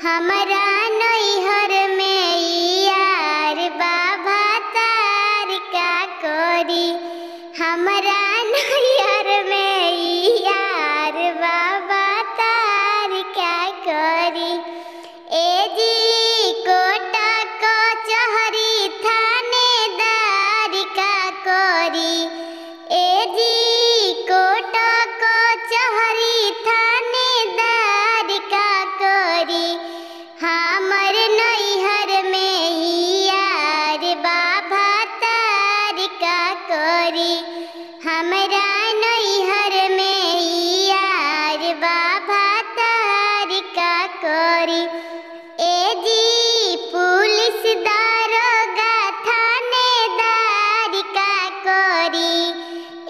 हमरा नैहर में यार बाबा तार का करी। हमरा नैहर में यार बाबा तार का करी। ए जी कोटा कचहरी थानेदार का करी। ए जी कोटा कचहरी थानेदार का करी। हमर नैहर में यार बाबा तार का करी। हमरा नैहर में यार बाबा तार का करी। ए जी पुलिस दारोगा थानेदार का करी।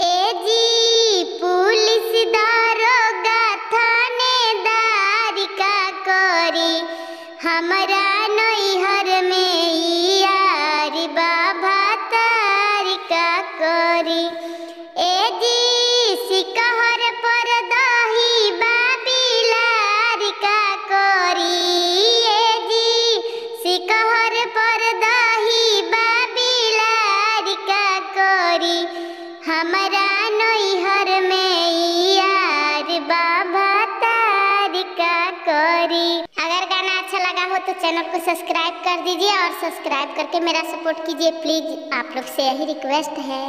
ए जी पुलिस दारोगा थानेदार का करी। हमरा नैहर में यार बाबा तार का करी। ए जी सिकहर पर दही बाबिलार का करी। ए जी सिकहर पर दही बाबिलार का करी। हमरा नैहर में यार बाबा तार का करी। अगर गाना अच्छा लगा हो तो चैनल को सब्सक्राइब कर दीजिए और सब्सक्राइब करके मेरा सपोर्ट कीजिए प्लीज। आप लोग से यही रिक्वेस्ट है।